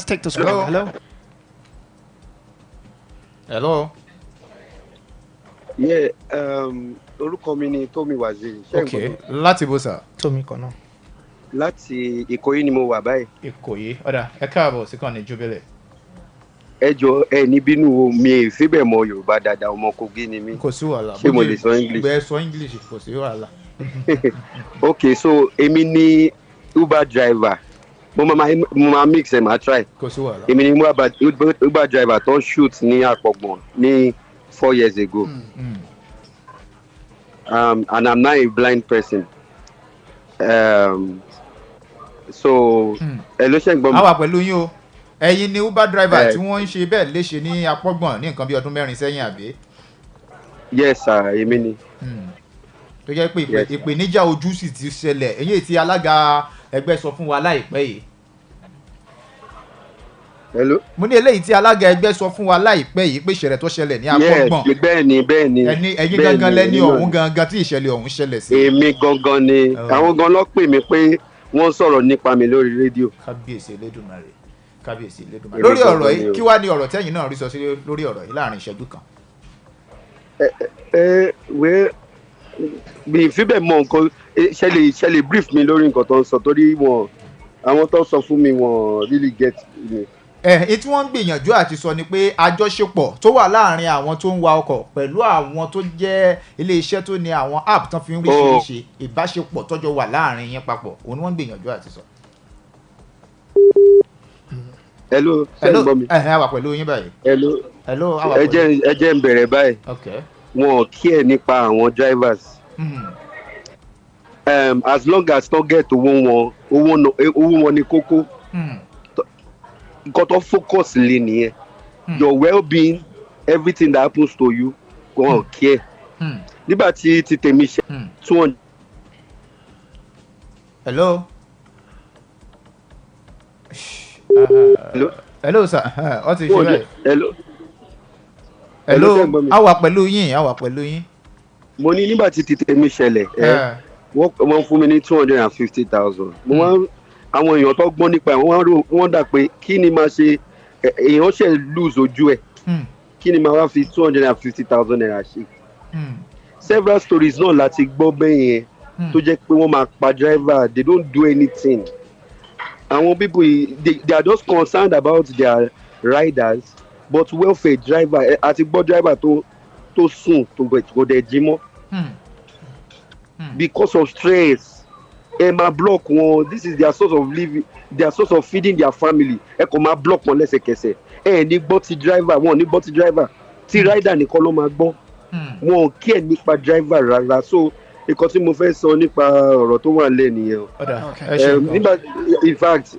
take this call. Hello. Hello. Yeah, orúkọ mi ni Tómi Waziri. Okay. Láti bó sà. Tómi kan náà. Láti Ìkòyí ni mo wà báyìí. Ìkòyí. Ọ̀dà ẹ káàbọ̀ sí kàn ní Jubilee. Ẹ jọ̀ọ́ ẹ ní bínú o, mi ì síbẹ̀ mọ Yorùbá dáadáa, ọmọ Kogi ni mí. Kò sí wàhálà. Ṣé mo lè sọ English? Bẹ́ẹ̀ sọ English kò sí wàhálà. Okay, so èmi ni Uber driver. Mo máa mix ẹ̀ máa try. Kò sí wàhálà. Èmi ni Uber driver tó shoot ní Àpọ̀gbọ̀n ní 4 years ago. And I'm not a blind person. So ẹ ló ṣe ń gbọ́ mi. A wà pẹ̀lú yín o. Ẹ̀yin ni Uber driver tí wọ́n ń ṣe bẹ́ẹ̀ léṣe ní Àpọ̀gbọ̀n ní nǹkan bí ọdún 4 sẹ́yìn àbí? Yes sir, èmi ni. Tó jẹ́ pé ìpèníjà ojú sì ti ṣẹlẹ̀ èyí tí alága ẹgbẹ́ sọ fún wa láìpẹ́ yìí. Hello. Mo ní eléyìí tí alága ẹgbẹ́ sọ fún wa láìpẹ́ yìí pé ìṣẹ̀lẹ̀ tó ṣẹlẹ̀ ní Àpọ̀gbọ̀n. Yes, bẹ́ẹ̀ ni. Ẹ̀yin gangan lẹ́ni ọ̀hún gangan tí ìṣẹ̀lẹ̀ ọ̀hún ṣẹlẹ̀ sí. Èmi gangan ni àwọn gan ló pè mí pé wọ́n sọ̀rọ̀ nípa mi lórí rédíò. Kábíyèsí Elédùmarè. Lórí ọ̀rọ̀ yìí kí wá ní ọ̀rọ̀ tẹ́yìn náà rí sọ sí lórí ọ̀rọ̀ yìí láàrin ìṣẹ́jú kan. Wẹ́ mi ìfibẹ̀ mọ nǹkan ṣe lè brief mi lórí nǹkan tó ń sọ torí àwọn tó sọ fún mi wọ́n really get me. Tí wọ́n ń gbìyànjú àti sọ ni pé àjọṣepọ̀ tó wà láàrin àwọn tó ń wa ọkọ̀ pẹ̀lú àwọn tó jẹ́ iléeṣẹ́ tó ní àwọn app tán fi ń ríṣiríṣi ìbáṣepọ̀ tọ́jọ́ wà láàrin yín papọ̀ òun ni wọ́n ń gbìyànjú àti sọ. Hello, ṣé ń gbọ́ mi? A wà pẹ̀lú yín báyìí. Hello, ẹ jẹ́ ń bẹ̀rẹ̀ báyìí. Wọn ò kí ẹ̀ nípa àwọn drivers. As long as tó get owó wọn ni kókó. Nǹkan tó focus lé nìyẹn. Your well-being, everything that happens to you, wọn ò kí ẹ̀. Nígbà tí tèmi ṣe 200. Hello. Hello sir. Ó ti ṣe báyìí. Hello. A wà pẹ̀lú yín. Mo ní nígbà tí tèmi ṣẹlẹ̀ wọ́n fún mi ní 250,000. Àwọn èèyàn tó gbọ́n nípa ẹ̀ wọ́n dà pé kí ni máa ṣe èèyàn ṣe lose ojú ẹ̀ kí ni máa wá fi 250,000 naira ṣe. Several stories náà láti gbọ́ bẹ́ẹ̀ yẹn tó jẹ́ pé wọ́n máa pa driver, they don't do anything. Àwọn people they are just concerned about their riders but welfare driver àti gbọ́ driver tó sùn tó dẹ̀ jí mọ́ because of stress ẹ máa block wọn. This is their source of living, their source of feeding their family. Ẹ kò máa block wọn lẹ́sẹ̀kẹsẹ̀ ẹ ní gbọ́ ti driver wọn ní gbọ́ ti driver ti rider nìkan ló máa gbọ́ wọn kí ẹ nípa driver rárá. So nǹkan tí mo fẹ́ sọ nípa ọ̀rọ̀ tó wà lẹ́ nìyẹn. Nígbà in fact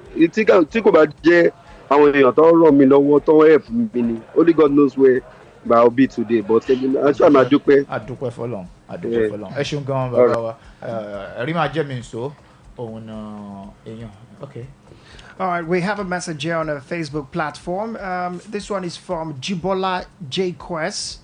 tí kò bá jẹ́ àwọn èèyàn tó ràn mí lọ́wọ́ tó help mi ni only God knows where I'll be today but aṣọ àmà dúpẹ́. Adúpẹ́ fọlọ́n. Ẹ ṣeun gan bàbá wa ẹ̀rí máa jẹ́ mi nso òun náà èèyàn. Okay. All right, we have a message here on a Facebook platform. This one is from Jibola J Quest.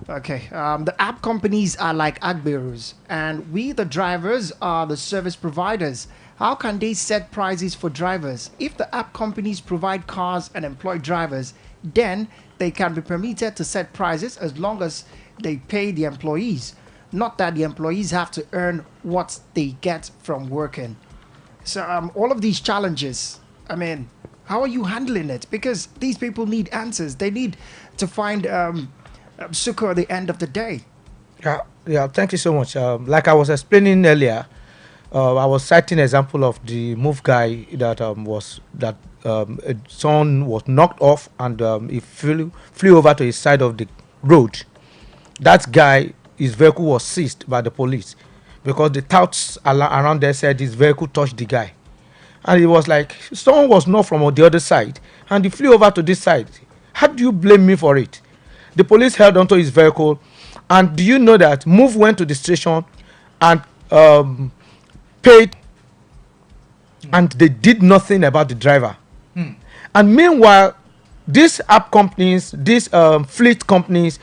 Okay, the app companies are like agberos, and we, the drivers, are the service providers. How can they set prices for drivers? If the app companies provide cars and employ drivers, then they can be permitted to set prices as long as they pay the employees. Not that the employees have to earn what they get from working. So all of these challenges, I mean, how are you handling it? Because these people need answers. They need to find succor at the end of the day. Yeah. Thank you so much. Like I was explaining earlier, I was citing an example of the move guy that someone was knocked off and he flew over to his side of the road. That guy, his vehicle was seized by the police because the touts around there said his vehicle touched the guy, and it was like someone was not from the other side and he flew over to this side. How do you blame me for it? The police held onto his vehicle, and do you know that Move went to the station and paid, and they did nothing about the driver. And meanwhile, these app companies, these fleet companies,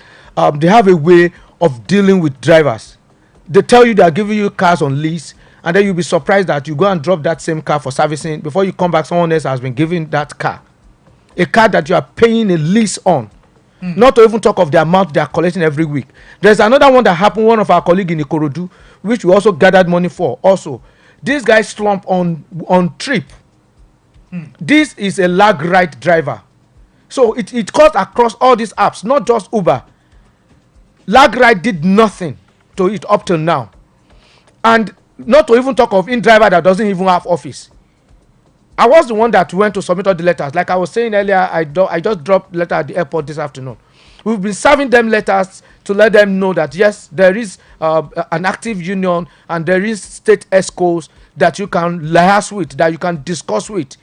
they have a way of dealing with drivers. They tell you they are giving you cars on lease, and then you'll be surprised that you go and drop that same car for servicing. Before you come back, someone else has been giving that car a car that you are paying a lease on. Not to even talk of the amount they are collecting every week. There's another one that happened, one of our colleagues in Ikorodu, which we also gathered money for. Also, this guy slumped on trip. This is a lag ride driver. So it cuts across all these apps, not just Uber. Lag ride did nothing to it up till now. And not to even talk of in-driver that doesn't even have office. I was the one that went to submit all the letters. Like I was saying earlier, I just dropped letter at the airport this afternoon. We've been serving them letters to let them know that yes, there is an active union and there is state ESCOs that you can liaise with, that you can discuss with.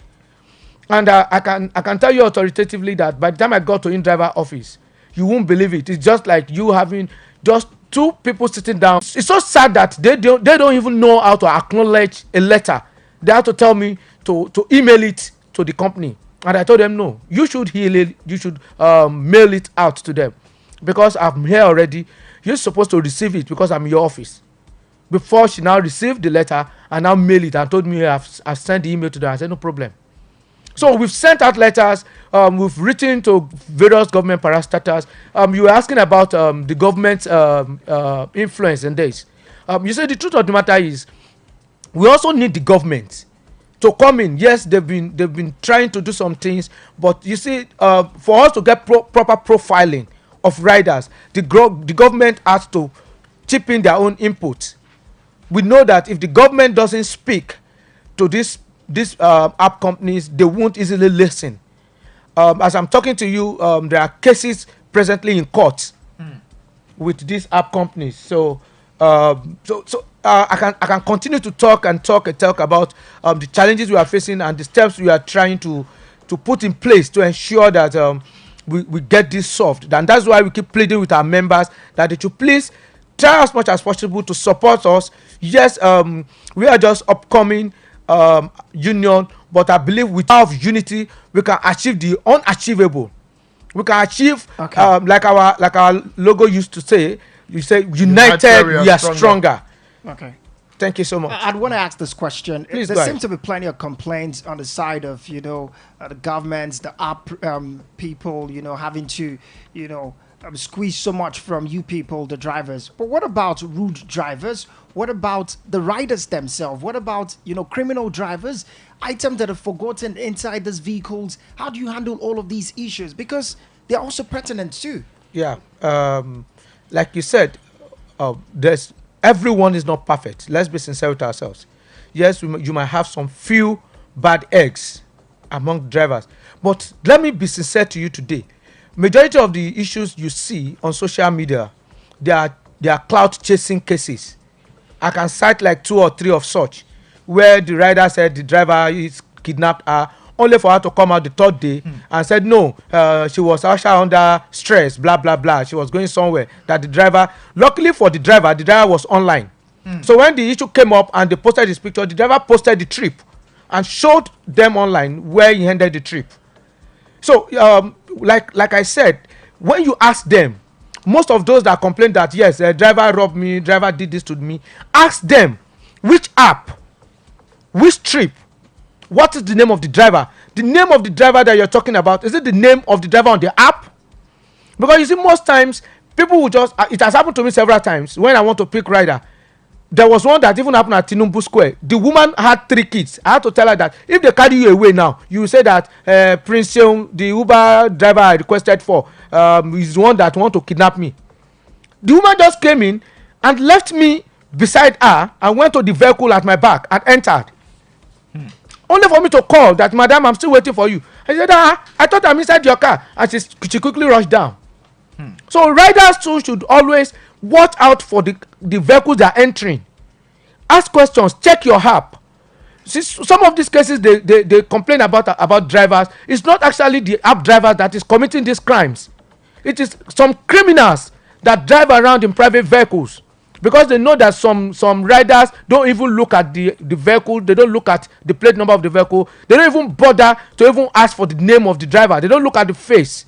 And I can tell you authoritatively that by the time I got to in-driver office, you won't believe it. It's just like you having just two people sitting down. It's so sad that they don't even know how to acknowledge a letter. They have to tell me to email it to the company, and I told them no, you should mail it out to them, because I'm here already. You're supposed to receive it because I'm in your office. Before she now received the letter and now mail it and told me I've sent the email to them. I said no problem. So we've sent out letters. We've written to various government parastatals. You were asking about the government's influence in this. You say the truth of the matter is we also need the government to come in. Yes, they've been trying to do some things, but you see, for us to get proper profiling of riders, the government has to chip in their own input. We know that if the government doesn't speak to these app companies, they won't easily listen. As I'm talking to you, there are cases presently in court with these app companies. So I can continue to talk about the challenges we are facing and the steps we are trying to put in place to ensure that we get this solved. And that's why we keep pleading with our members that they should please try as much as possible to support us. Yes, we are just upcoming union, but I believe with our unity we can achieve the unachievable. We can achieve, like our logo used to say. You say united we are stronger. Okay. Thank you so much. I'd want to ask this question. Please, there seems to be plenty of complaints on the side of, the governments, the app people, having to, squeeze so much from you people, the drivers. But what about rude drivers? What about the riders themselves? What about, criminal drivers? Items that are forgotten inside these vehicles? How do you handle all of these issues? Because they're also pertinent too. Yeah. Like you said, everyone is not perfect. Let's be sincere with ourselves. Yes, you might have some few bad eggs among drivers, but let me be sincere to you today. Majority of the issues you see on social media, they are clout chasing cases. I can cite like 2 or 3 of such, where the rider said the driver is kidnapped her, only for her to come out the 3rd day and said no, she was actually under stress, blah blah blah, she was going somewhere, that the driver, luckily for the driver was online. So when the issue came up and they posted his picture, the driver posted the trip and showed them online where he ended the trip. So like I said, when you ask them, most of those that complain that yes, driver robbed me, driver did this to me, ask them which app, which trip, what is the name of the driver? The name of the driver that you're talking about, is it the name of the driver on the app? Because you see, most times people will just, it has happened to me several times when I want to pick rider. There was one that even happened at Tinubu Square. The woman had 3 kids. I had to tell her that if they carry you away now, you say that Prince Seung, the Uber driver I requested for, is the one that want to kidnap me. The woman just came in and left me beside her and went to the vehicle at my back and entered. Only for me to call that, madam, I'm still waiting for you. I said, I thought I'm inside your car. And she quickly rushed down. So riders too should always watch out for the vehicles they are entering. Ask questions, check your app. See, some of these cases they complain about drivers. It's not actually the app driver that is committing these crimes. It is some criminals that drive around in private vehicles, because they know that some riders don't even look at the vehicle. They don't look at the plate number of the vehicle. They don't even bother to even ask for the name of the driver. They don't look at the face.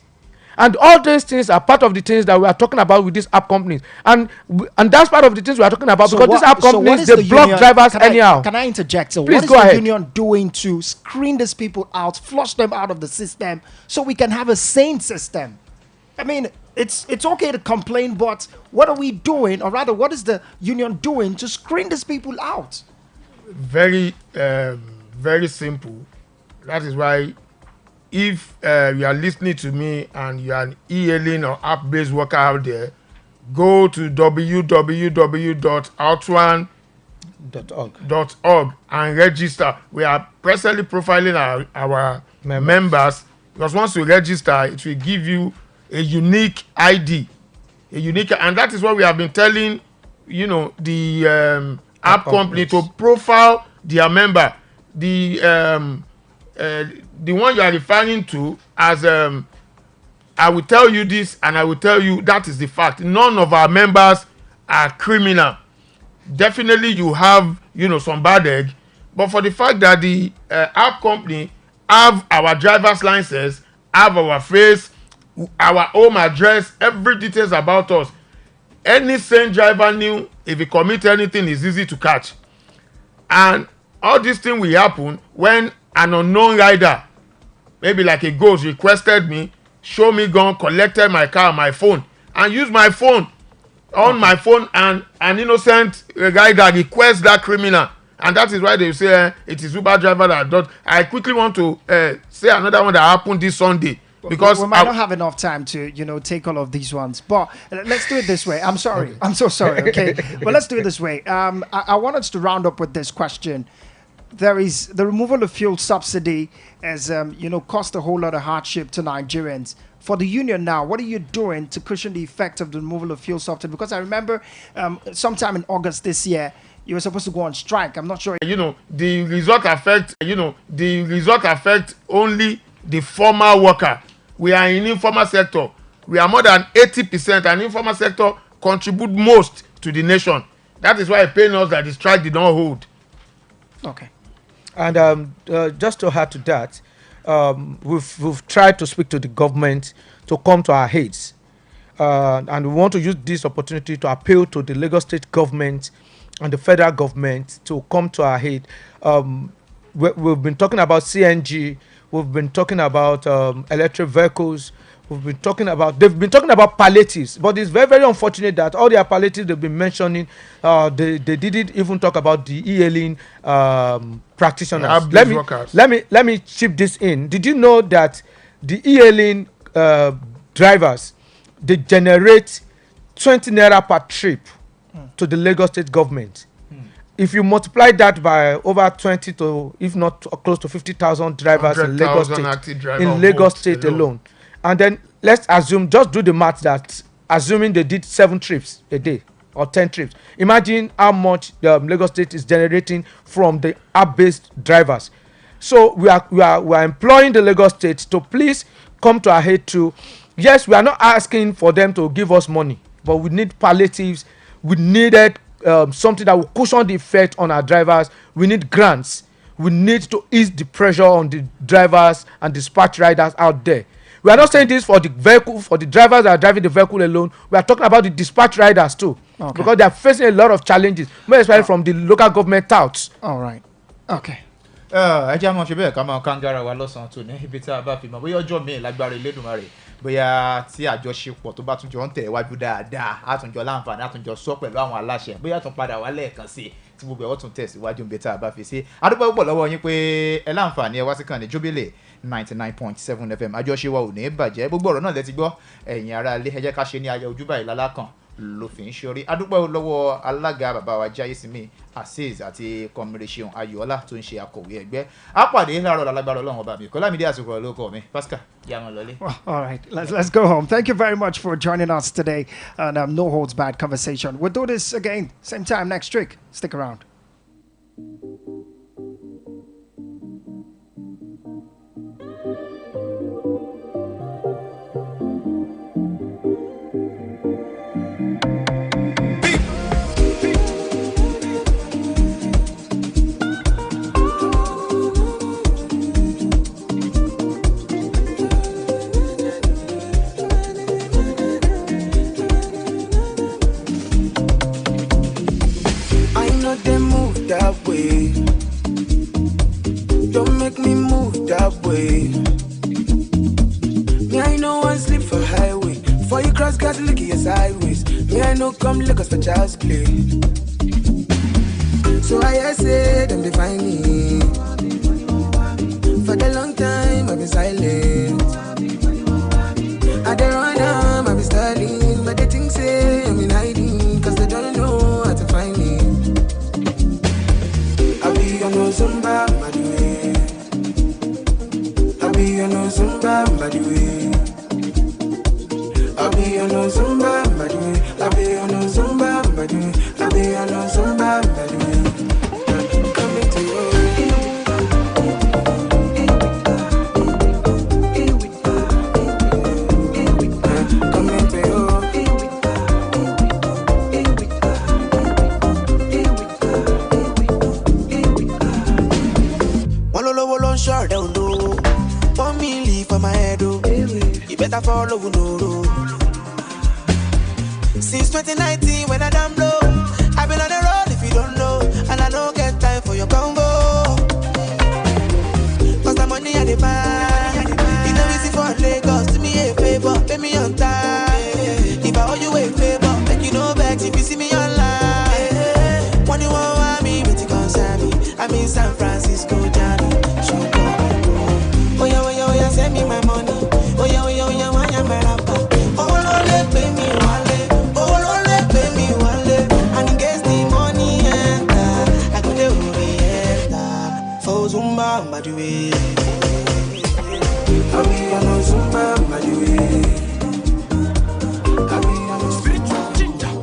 And all these things are part of the things that we are talking about with these app companies. And that's part of the things we are talking about, because these app companies, they block drivers anyhow. Can I interject? So Please what is go the ahead. union doing to screen these people out, flush them out of the system, so we can have a sane system? I mean, it's okay to complain, but what are we doing, or rather, what is the union doing to screen these people out? Very simple. That is why, if you are listening to me and you are an e-hailing or app-based worker out there, go to www.outone.org and register. We are presently profiling our members, because once you register, it will give you a unique ID, and that is what we have been telling, the app company to profile their member. The one you are referring to as I will tell you this, and I will tell you that is the fact. None of our members are criminal. Definitely you have some bad egg, but for the fact that the app company have our driver's license, have our face, our home address, every details about us, any sane driver knew if he commit anything, is easy to catch. And all this thing will happen when an unknown rider, maybe like a ghost, requested me, show me gun, collected my car, my phone, and use my phone on my phone, and an innocent rider requests that criminal. And that is why they say it is Uber driver that does. I quickly want to say another one that happened this Sunday, because we might not have enough time to take all of these ones, but let's do it this way. I'm sorry. Okay. I'm so sorry. Okay. But let's do it this way. I want us to round up with this question. There is the removal of fuel subsidy has caused a whole lot of hardship to Nigerians. For the union now, what are you doing to cushion the effect of the removal of fuel subsidy? Because I remember sometime in August this year, you were supposed to go on strike. I'm not sure. The result affect only the formal worker. We are in informal sector. We are more than 80%, and informal sector contribute most to the nation. That is why it pains us that the strike did not hold. Okay. And just to add to that, we've tried to speak to the government to come to our aids, and we want to use this opportunity to appeal to the Lagos State government and the federal government to come to our aid. We've been talking about CNG. We've been talking about electric vehicles. They've been talking about palliatives, but it's very, very unfortunate that all their palliatives they've been mentioning, they didn't even talk about the e-hailing practitioners. Let me chip this in. Did you know that the e-hailing drivers, they generate 20 naira per trip to the Lagos State government? If you multiply that by over 20 to, if not close to 50,000 drivers in Lagos State alone, and then let's assume, just do the math, that assuming they did 7 trips a day or 10 trips, imagine how much Lagos State is generating from the app-based drivers. So we are employing the Lagos State to please come to our aid too. Yes, we are not asking for them to give us money, but we need palliatives. We needed something that will cushion the effect on our drivers. We need grants. We need to ease the pressure on the drivers and dispatch riders out there. We are not saying this for the vehicle, for the drivers that are driving the vehicle alone. We are talking about the dispatch riders too, because they are facing a lot of challenges, more especially from the local government touts. All right. Okay. ẹ jẹ́ àmọ́ ṣe bẹ́ẹ̀ ká máa kángára wa lọ́sàn-án tó ní ibi tí a bá fi mọ̀ bóyá ọjọ́ mi lágbára Elédùmarè, bóyá tí àjọṣepọ̀ tó bá tún jọ ń tẹ̀ wájú dáadáa àtúnjọ láǹfààní àtúnjọ sọ pẹ̀lú àwọn aláṣẹ, bóyá tún padà wá lẹ́ẹ̀kan sí tí gbogbo ẹ̀wọ́ tún tẹ̀síwájú níbi tí a bá fi sí. adúpẹ́ púpọ̀ lọ́wọ́ yín pé ẹ láǹfààní ẹ wá sí kànnì Jubilee 99.7 FM. àjọṣe wa ò ní bàjẹ́. gbogbo ọ̀rọ̀ náà lẹ ti gbọ́, ẹ̀yin ará ilé ẹ jẹ́ ká ṣe ní ayé ojúbà ìlàlá kan ló fi ń ṣorí. adúpẹ́ lọ́wọ́ alága bàbá wa JAIYEMISI AZEEZ àti COMRADE AYOOLA tó ń ṣe akọ̀wé ẹgbẹ́. á pàdé láàárọ̀ lálágbára Ọlọ́run ọba mi. Kọ́lámídé àsìkò olóko mi Pascal yàmọ̀ lọlé. All right, let's go home. Thank you very much for joining us today on No Holds Barred Conversation. We'll do this again same time next week. Stick around. just got to look at you sideways. Me, I know come look us for child's play. So I say them define me. For the long time I've been silent. I don't run I've been styling. But they think say I'm in hiding, cause they don't know how to find me. I be on no Zumba, by the way. I be on no Zumba, by the way. I be on no Zumba, by the way. I be on no Zumba, by the way. I be on no Zumba, by the way. Coming to you. Sure, they don't know. 1 million for my head, oh. You better follow, no. Since 2019, when I done blow, I've been on the road if you don't know, and I don't get time for your Congo. Cause the money I demand, it's no easy for Lagos. Do me a favor, pay me on time. If I owe you a favor, make you no vex if you see me online. When you want me, but you can't serve me. I'm in San Francisco, Johnny. Send me my money. Oh yeah, why am I rapper? Oh Lord, pay me wallet. Oh Lord, pay me wallet. And in case the money enter, I go to enter. For Zumba, by the way. I be on Zumba, by the way. I be on spiritual ginger.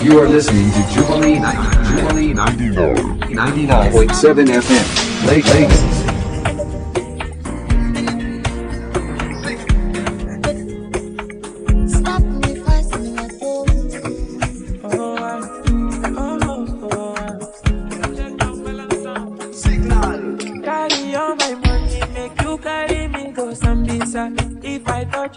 You are listening to Jubilee 99.7 FM. Lagos. Carry all my money, make you If I touch